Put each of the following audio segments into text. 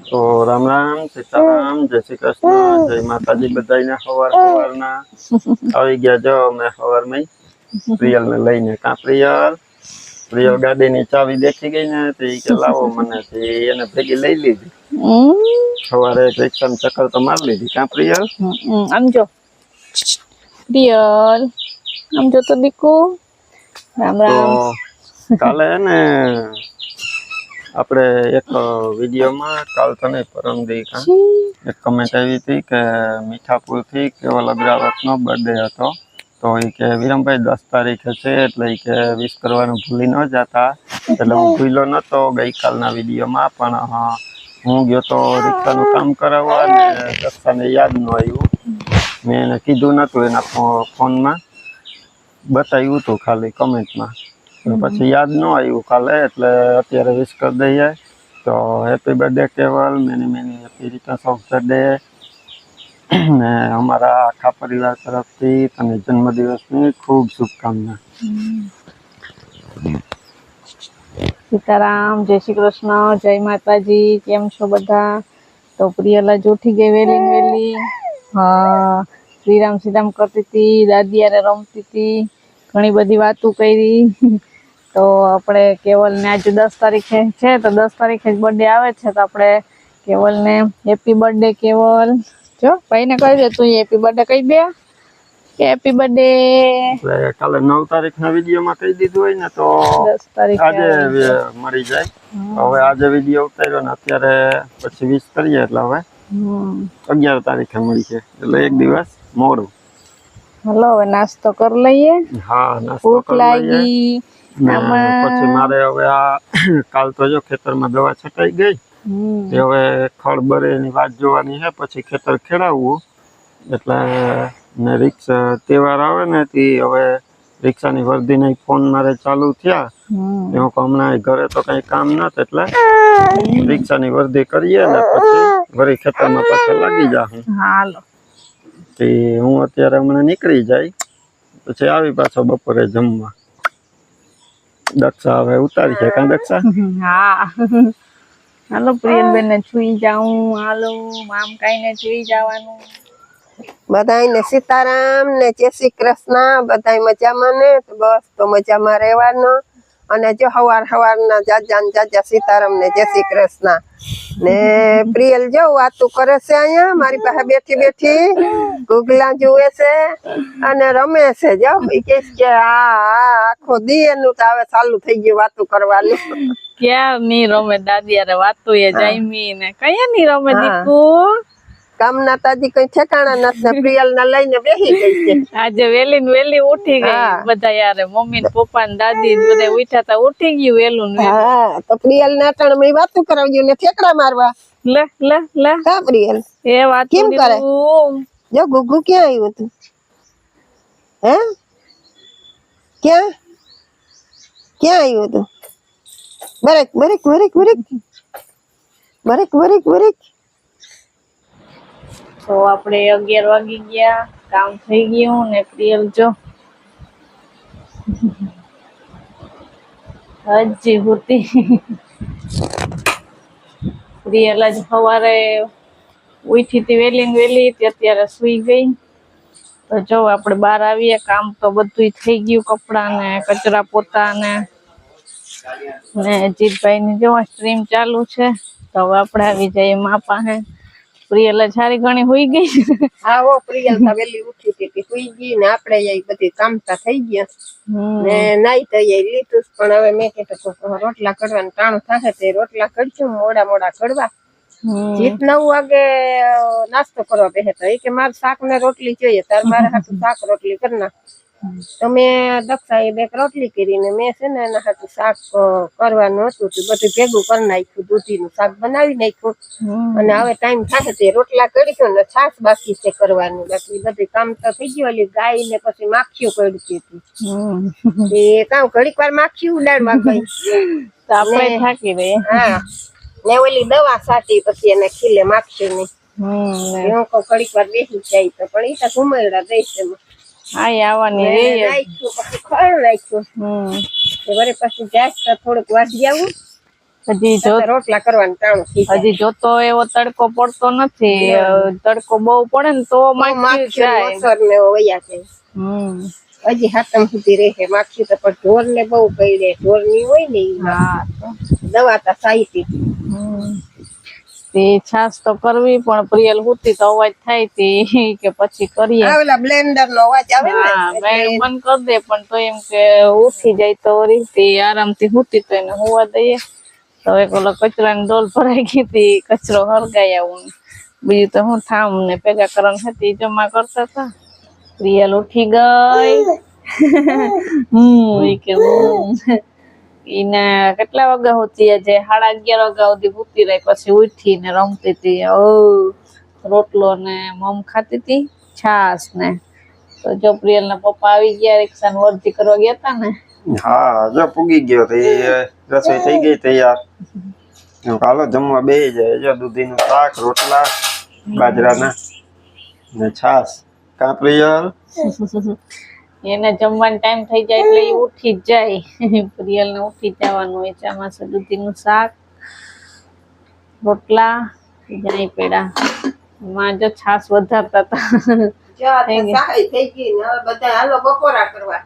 તો રામ રામ સીતારામ જય શ્રી કૃષ્ણ જય માતાજી બધાને સવારના આવી ગયા જો અમે સવારમાં પ્રિયલ ને લઈને કા પ્રિયલ ગાડીની ચાવી દેખી ગઈ ને તો કે લાવો મને એને ભેગી લઈ લીધી સવારે રિક્ષા ચક્કર તો મારી લીધી કા પ્રિયલ આમ જો પ્રિયલ આમ જો તો દીકુ રામ રામ તો કાલે ને આપણે એક વિડીયોમાં કાલ તને પરમદી એક કમેન્ટ આવી હતી કે મીઠાપુરથી કેવલ અગ્રાવતનો બર્થડે હતો તો એ કે વિરમભાઈ 10 તારીખે છે એટલે એ કે વિશ કરવાનું ભૂલી ન જતા એટલે હું ભૂલ્યો નહોતો ગઈકાલના વિડીયોમાં પણ હું ગયો તો રિક્ષાનું કામ કરાવવા અને દક્ષાને યાદ ન આવ્યું મેં એને કીધું નહોતું એના ફોનમાં બતાવ્યું હતું ખાલી કમેન્ટમાં પછી યાદ ન આવ્યું કાલે એટલે અત્યારે વિશ કરી દઈએ તો હેપી બર્થડે કેવલ many many happy returns of the day ને અમારા આખા પરિવાર તરફથી તને જન્મદિવસની ખૂબ શુભકામના સીતારામ જય શ્રી કૃષ્ણ જય માતાજી કેમ છો બધા તો પ્રિયલ જ ઉઠી ગઈ વેલી હા શ્રીરામ સીરામ કરતી હતી દાદી યારે રમતી હતી ઘણી બધી વાતો કરી તો આપણે કેવલને આજે 10 તારીખે છે તો 10 તારીખે જ બર્થડે આવે છે તો આપણે કેવલને હેપી બર્થડે કેવલ જો ભાઈને કહી દે તું હેપી બર્થડે કહી દે કે હેપી બર્થડે કાલે 9 તારીખના વિડીયોમાં કહી દીધું હોય ને તો 10 તારીખે આજે મળી જાય હવે આજે વિડીયો ઉતાર્યો ને અત્યારે પછી 20 કરીએ એટલે હવે 11 તારીખે મળી છે એટલે એક દિવસ મોડું હાલો હવે નાસ્તો કરી લઈએ હા નાસ્તો ભૂખ લાગી પછી મારે હવે આ કાલ તો જો ખેતરમાં દવા છટાઈ ગઈ હવે ખડ બરે એની વાત જોવાની છે પછી ખેતર ખેડાવવું એટલે ને રિક્ષા તહેવાર આવે ને તે હવે રિક્ષાની વર્દીના ફોન મારે ચાલુ થયા હું હમણાં ઘરે તો કઈ કામ નથી એટલે રિક્ષાની વર્દી કરીએ ને પછી વળી ખેતરમાં પાછા લાગી જાઉં હાલો તે હું અત્યારે હમણાં નીકળી જાય પછી આવી પાછો બપોરે જમવા દક્ષા હવે ઉતારી છે કાં દક્ષા હા હાલો પ્રિયલબેન ને છુઈ જાઉં હાલો મામ કાઈને છુઈ જવાનું બધાને સીતારામ ને જય શ્રી કૃષ્ણ બધાય મજામાં ને તો બસ તો મજામાં રહેવાનો અને જો હવારના જાજા સીતારામ ને જય શ્રી કૃષ્ણ ને પ્રિયલ જો વાતું કરે છે અહીંયા મારી પાસે બેઠી ગુગલા જુએ છે અને રમે છે જો કે આખો દી એનું તો હવે ચાલુ થઈ ગયું વાતું કરવાનું ક્યાં ની રમે દાદી અરે વાતું એ જાયમી ને કયા ની રમે દીકુ કામના તાજી કઈ ઠેકાણા નથી પ્રિયલ ને લઈને બેસી ગઈ છે આજે વેલી ઉઠી ગઈ બધા યાર મમ્મી ને પપ્પા ને દાદી બધા ઉઠ્યા તા ઉઠી ગયું વેલું હા તો પ્રિયલ ને અટાણ માં વાતું કરાવ્યું ને ઠેકડા મારવા લે હા પ્રિયલ એ વાત કેમ કરે જો ગુગુ ક્યાં આવ્યું તું હે ક્યાં આવ્યું તું બરેક તો આપણે 11 વાગી ગયા કામ થઈ ગયું ને પ્રિયલ જો હજી હોતી પ્રિયલ જ સવારે ઉઠી હતી વેલી અત્યારે સુઈ ગઈ તો જો આપણે બહાર આવીએ કામ તો બધું થઈ ગયું કપડા ને કચરા પોતા ને જીતભાઈ ની જો સ્ટ્રીમ ચાલુ છે તો હવે આપણે આવી જઈએ મા પાસે પ્રિયલ સારી ઘણી હોઈ ગઈ હા ઓ પ્રિયલ તો વેલી ઉઠી હતી સુઈ ગઈ ને આપણે એ બધી કામતા થઈ ગયા ને નાઈ તો લીધું પણ હવે મેં કીધું રોટલા કરવાનું ટાણું થશે તે રોટલા કરશું મોડા કરવા જીત 9 વાગે નાસ્તો કરવા બેસે તો એ કે મારે શાક ને રોટલી જોઈએ તાર મારે હાથું શાક રોટલી કરી નાખ તો મેં દક્ષા એ 2 રોટલી કરીને મેં છે ને એના હાથું શાક કરવાનું હતું બધું ભેગું કરી નાખ્યું દૂધીનું શાક બનાવી નાખ્યું અને હવે ટાઈમ થશે તે રોટલા કરીશું ને છાશ બાકી છે કરવાનું બાકી બધું કામ તો થઈ ગયું ઓલી ગાય ને પછી માખીઓ કરતી હતી એ કામ ઘડીક વાર માખી ઉડાડવા ગઈ તો આપણે થાકી ગઈ હા ને ઓલી દવા સાટી પછી એને ખીલે માખી ની હું કહું ઘડીક વાર બેસી જાય તો પણ એ તો ઘુમેડા દઈશ એમાં હા આવવાની રે નાખ્યું પછી ખળ નાખ્યું વરે પછી જાય તો થોડુંક વાઢી આવું હજી જો તો રોટલા કરવાનું ટાણું થઈ જાય. હજી જોતો એવો તડકો પડતો નથી. તડકો બહુ પડે ને તો માખી માખી જાય. મસર ને એવો વયા જાય. હજી હાતમ સુધી રહે માખી તો, પણ ઢોર ને બહુ કઈડે. ઢોર ની હોય ને ઈ હા દવા તો સાઈતી. તે છાસ તો કરવી પણ પ્રિયલ હુતી તો અવાજ થાય તે કે પછી કરીએ. ઓલા બ્લેન્ડર નો અવાજ આવે ને હા મેં બંધ કરી દે પણ તો એમ કે ઉઠી જાય તો વળી તે આરામથી હુતી તો એને હોવા દઈએ. તો એક ઓલો કચરાની ડોલ ભરાઈ ગઈ હતી, કચરો હરગાઈ આવું. બીજું તો હું થામ ને ભેગા કરવાનું હતી જમા કરતા હતા. પ્રિયલ ઉઠી ગઈ. ઈને કેટલા વાગ્યા હોતી આજે 11:30 વાગ્યા સુધી હુતી રહી, પછી ઉઠી ને રમતી હતી. રોટલો ને મમ ખાતી હતી, છાસ ને. તો જો પ્રિયલ ના પપ્પા આવી ગયા, રિક્ષા ને વર્ધી કરવા ગયા હતા ને. હા જો પૂગી ગયો તો રસોઈ થઈ ગઈ તૈયાર. હાલો જમવા બેસી જાય. જો દૂધીનું શાક, રોટલા બાજરાના ને છાસ. કા પ્રિયલ? એને જમવાનો ટાઈમ થઈ જાય એટલે એ ઉઠી જ જાય. પ્રિયલ ને ઉઠી જવાનું હોય. ચામાસે દૂધીનું શાક, રોટલા, જાય પેડા. માં જો છાસ વધારતા હતા. થઈ ગઈ ને હવે બધા હાલો બપોરા કરવા.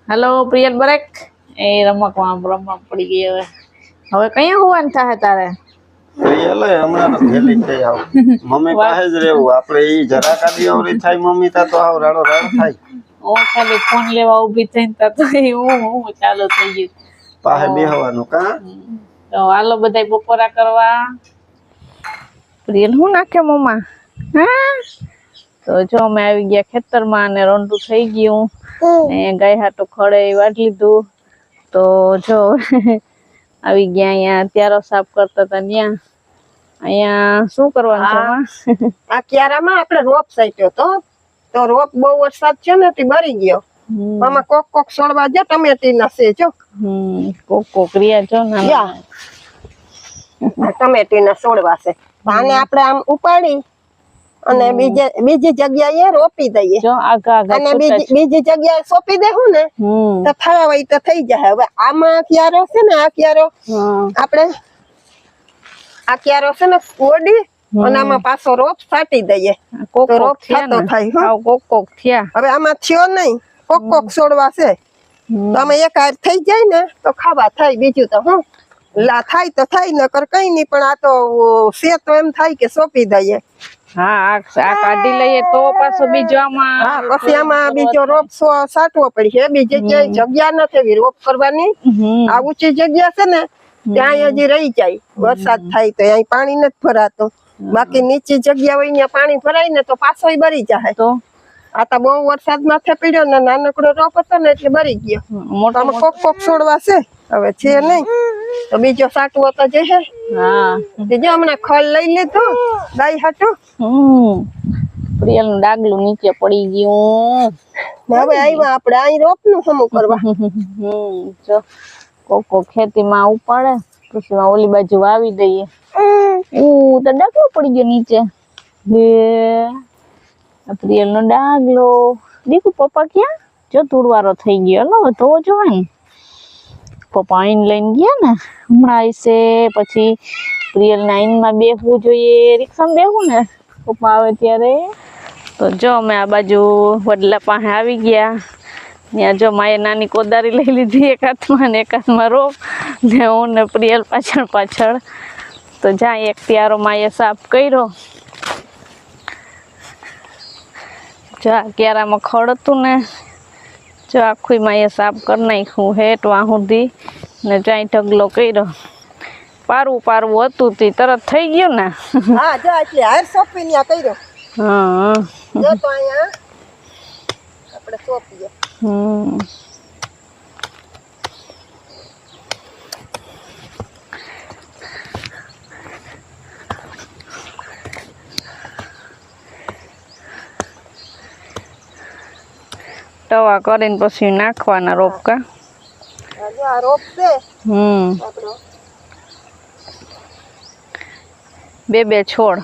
હાલો પ્રિયલ બરેક એ રમવા પડી ગઈ. હવે કયા હોવાનું થાય તારે? પ્રિયલ હમણાં તો ભેલી થઈ આવ. મમ્મી પાસે જ રહેવું. આપણે ઈ જરા કાઢી અવરી થાય મમ્મી તા તો આવ રાડો રાડ થાય. હું ખાલી ફોન લેવા ઊભી થઈને તા તો હું ચાલુ થઈ ગયું. પાસે બેહવાનું કા? તો હાલો બધા બપોરા કરવા. પ્રિયલ હું નાખે મમ્મા? હા તો જો અમે આવી ગયા ખેતરમાં ને રોંઢું થઈ ગયું ને ગાય હાટો ખડે વાઢ લીધું. તો જો આવી ગયા અહીંયા ત્યારો સાફ કરતા હતા. ત્યાં અહીંયા શું કરવાનું છે? આ ક્યારામાં આપણે રોપ સાચ્યો તો રોપ બહુ વરસાદ છે ને તે બરી ગયો. આમાં કોક છોડવા જો ટમેટી ના છે જો. કોક રિયા જો ના ટમેટી ના છોડવા છે. આને આપણે આમ ઉપાડી અને બીજી જગ્યાએ રોપી દઈએ. જો આગા અને બીજી જગ્યાએ સોંપી દેવું ને તો થવા હોય તો થઈ જાય. હવે આમાં ક્યારો છે ને, આ ક્યારો આપણે આ ક્યારો છે ને ઓડી અને આમાં પાછો રોપ છાંટી દઈએ. કોક રોપ થતો થાય. કોક થયા. હવે આમાં થયો નહીં, કોક છોડવા છે તો અમે એક હાર થઈ જાય ને તો ખાવા થાય. બીજું તો હું લા થાય તો થાય, નકર કઈ નહીં. પણ આ તો છે તો એમ થાય કે સોંપી દઈએ. હા આ કાઢી લઈએ તો પાછો બીજો આમાં. હા પછી આમાં બીજો રોપ સાટવો પડશે. બીજે ક્યાંય જગ્યા નથી રોપ કરવાની. આ ઊંચી જગ્યા છે ને ત્યાં હજી રહી જાય. વરસાદ થાય તો અહીં પાણી નથી ભરાતું. બાકી નીચી જગ્યા હોય ત્યાં પાણી ભરાય ને તો પાછો બરી જાય. તો આ તો બહુ વરસાદ માથે પડ્યો ને નાનકડો રોપ હતો ને એટલે બરી ગયો. મોટામાં કોક છોડવા છે. હવે છે નહીં તો બીજો સાટવો તો જે હે. બીજો હમણાં ખલ લઈ લીધો ગાય હાટું. પ્રિયલ નું ડાગલું નીચે પડી ગયું. હવે આવ્યા આપણે અહીં રોપ નું હમું કરવા. જો કોકો ખેતીમાં ઉપાડે પછી ઓલી બાજુ વાવી દઈએ. તો ડાગલો પડી ગયો નીચે. પ્રિયલ નો ડાગલો. દીકુ પપ્પા ક્યાં? જો ધૂળવારો થઈ ગયો. લો તો જોવાય ને. પપ્પા આઈન લઈને ગયા ને હમણાં આવશે. પછી પ્રિયલ ને આઈનમાં બેસવું જોઈએ. રિક્ષામાં બેસવું ને પપ્પા આવે ત્યારે. તો જો અમે આ બાજુ વડલા પાસે આવી ગયા. ત્યાં જો માએ નાની કોદારી લઈ લીધી એક હાથમાં ને એક હાથમાં રોપ ને હું ને પ્રિયલ પાછળ. તો જ્યાં એક ત્યારો માએ સાફ કર્યો. જો આ ક્યારામાં ખડ હતું ને જો આખું માએ સાફ કરી નાખ્યું હેઠ વાં સુધી ને જાય ઢગલો કર્યો. પારવું હતું તે તરત થઈ ગયું ને. હા જો એટલે હાર સોંપી ન્યા કર્યો. હા જો તો અહીંયા આપણે સોંપીએ. તવા કરીને પછી નાખવાના રોપકા. આ રોપ છે. બે છોડ.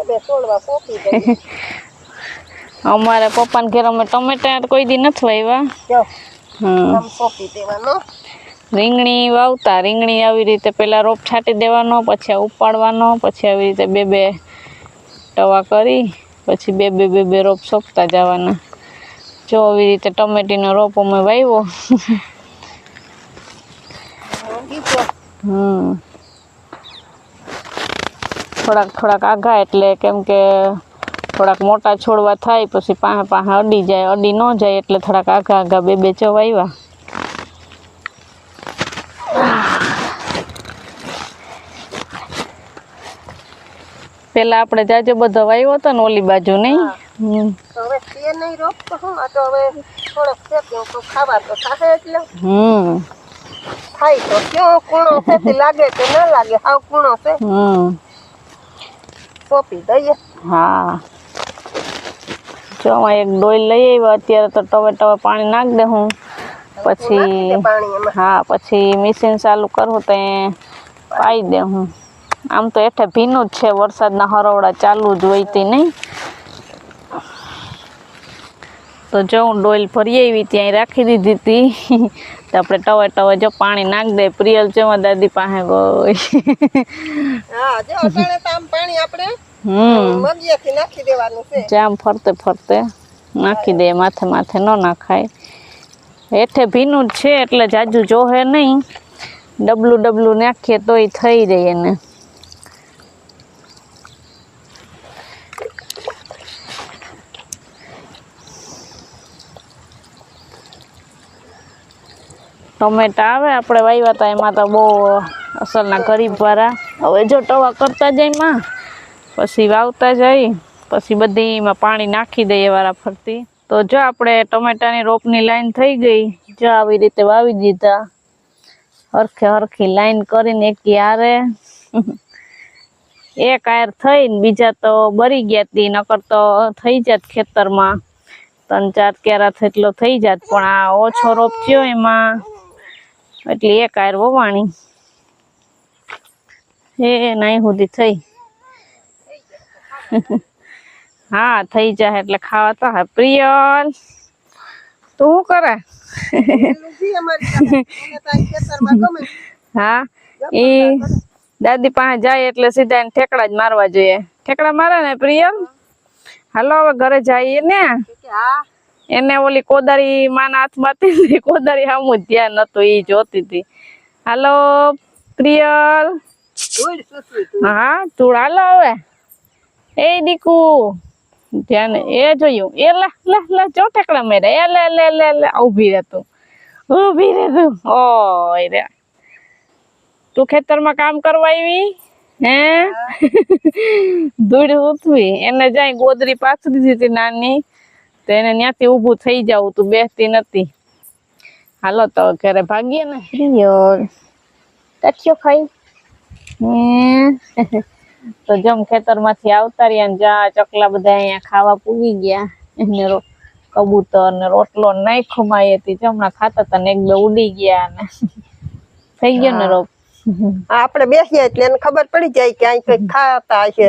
બે છોડવા સોંપી દઈએ. અમારે પપ્પાને ઘેર અમે ટમેટા કોઈ દી નથી વાવ્યા. જો આમ સોંપી દેવાનો. રીંગણી વાવતા રીંગણી આવી રીતે પેલા રોપ છાંટી દેવાનો, પછી ઉપાડવાનો, પછી આવી રીતે બે બે ટવા કરી પછી બે રોપ સોંપતા જવાના. જો આવી રીતે ટમેટીનો રોપ અમે વાવ્યો. થોડાક આઘા એટલે કેમ કે થોડાક મોટા છોડવા થાય પછી પાસે અડી જાય, અડી ન જાય એટલે થોડાક આઘા બે ચો વાવ્યા. પેલા આપણે જાજો બધો વાવ્યો હતો ને ઓલી બાજુ નહીં. તો હવે તે નહીં રોપતો હું આ તો હવે થોડોક શેક્યો તો ખાવા તો થાય એટલે થાય તો ક્યાં કૂણો છે તે લાગે કે ન લાગે, હાવ કૂણો છે સોંપી દઈએ. હા જો આમાં એક ડોલ લઈ આવ્યા અત્યારે તો ટવે પાણી નાખ દે હું પછી. હા પછી મશીન ચાલુ કરું તો પાઈ દે હું. આમ તો હેઠે ભીનું જ છે, વરસાદના હરવડા ચાલુ જ હોય તે નહીં. તો જો હું ડોલ ભરી આવી ત્યાં રાખી દીધી હતી. તો આપણે ટવે જો પાણી નાખ દે. પ્રિયલ છે દાદી પાસે ગઈ. હા જો અટાણે તો આમ પાણી આપણે મગિયાથી નાખી દેવાનું છે. જામ ફરતે નાખી દે, માથે ન નાખાય. હેઠે ભીનું જ છે એટલે જાજુ જોહે નહીં. ડબલું નાખીએ તોય થઈ જાય એને. ટમેટા આવે આપણે વાવ્યા હતા એમાં તો બહુ અસલના ગરીબ વાળા. હવે જો ટવા કરતા જાય માં પછી વાવતા જાય પછી બધીમાં પાણી નાખી દઈએ વારા ફરતી. તો જો આપણે ટમેટાની રોપની લાઈન થઈ ગઈ. જો આવી રીતે વાવી દીધા હરખી લાઈન કરીને એક યારે એક આયર થઈને બીજા તો બરી ગયા તી, નકર તો થઈ જાત ખેતરમાં 3-4 કેરા એટલો થઈ જાત. પણ આ ઓછો રોપ થયો એમાં એટલે એક આયર વવાણી નાઈ સુધી થઈ. હા થઈ જાય એટલે ખાવા તો. હા પ્રિયલ તું શું કરે? હા એ દાદી પાસે જાય એટલે સીધા એને ઠેકડા જ મારવા જોઈએ. ઠેકડા મારે ને પ્રિયલ? હાલો હવે ઘરે જઈએ ને. એને ઓલી કોદારી માના હાથમાં કોદારી સામું જ ધ્યાન હતું, એ જોતી હતી. હાલો પ્રિયલ. હા તું હાલો હવે. એ દીકુ ધ્યાન એ જોયું. એ લે ચો ઠેકડા માર્યા. લે ઉભી રહે તું. ઓય રે તું ખેતરમાં કામ કરવા આવી હે? ધૂળ ઉઠવી એને જાય ગોદરી પાથરી દીધી નાની તો એને ત્યાંથી ઊભું થઈ જાવ. તું બેસતી નથી. હાલો તો ઘરે ભાગીએ ને. ટચ્યો ખાઈ તો જમ ખેતરમાંથી આવતા રહ્યા ને જા ચકલા બધા અહીંયા ખાવા પૂગી ગયા. એને કબૂતર ને રોટલો નાખ્યો માએ હતી હમણાં ખાતા હતા ને એક બે ઉડી ગયા ને થઈ ગયો ને રોપ. આપણે બેસીએ એટલે એને ખબર પડી જાય કે અહીં કઈક ખાતા હશે,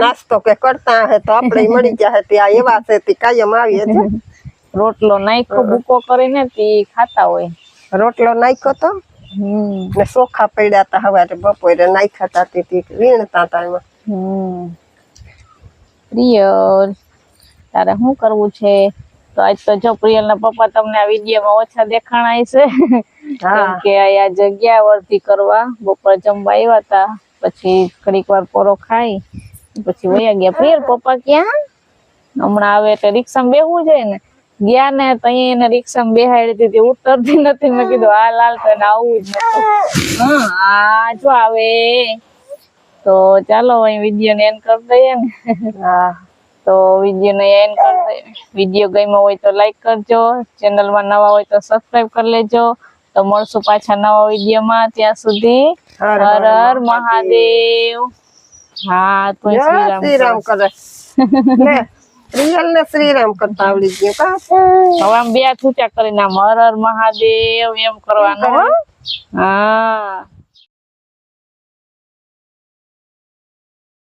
નાસ્તો કે કરતા હશે તો આપણે મળી જાય. ત્યાં એવા છે તે કાયમ આવીએ છે. રોટલો નાખ્યો ભૂકો કરીને તે ખાતા હોય. રોટલો નાખ્યો તો ને ચોખા પડ્યા હતા સવારે બપોરે નાખ્યા હતા તે વીણતા હતા એમાં. પ્રિયલ તારે શું કરવું છે? તો આજ તો જો પ્રિયલ ના પપ્પા તમને આ વિડીયોમાં ઓછા દેખાણાય છે કેમ કે આ જગ્યા વર્તી કરવા બપોર જમવા આવ્યા હતા. પછી ઘડીક વાર પોરો ખાઈ પછી વયા ગયા. પ્રિયલ પપ્પા ક્યાં? હમણાં આવે એટલે રિક્ષામાં બેહવું જોઈએ ને. ગયા ને તો એને રિક્ષામાં બેહાડી દીધી, ઉતરતી નથી. મેં કીધું હાલ તો એને આવવું જ નતું. આ જો આવે તો ચાલો અહીં વિડીયો ને એન્ડ કરી દઈએ ને. હા તો વિડીયો ને એન્ડ કરી દઈએ. વિડીયો ગમ્યો હોય તો લાઈક કરજો, ચેનલમાં નવા હોય તો સબસ્ક્રાઇબ કરી લેજો. તો મળશું પાછા નવા વિડીયોમાં. ત્યાં સુધી હર હર મહાદેવ. હા તો શ્રીરામ કરે. પ્રિયલ ને શ્રીરામ કરતા આવડી ગયું. હવે આમ બે હાથ ઊંચા કરીને આમ હર હર મહાદેવ એમ કરવાનું. હા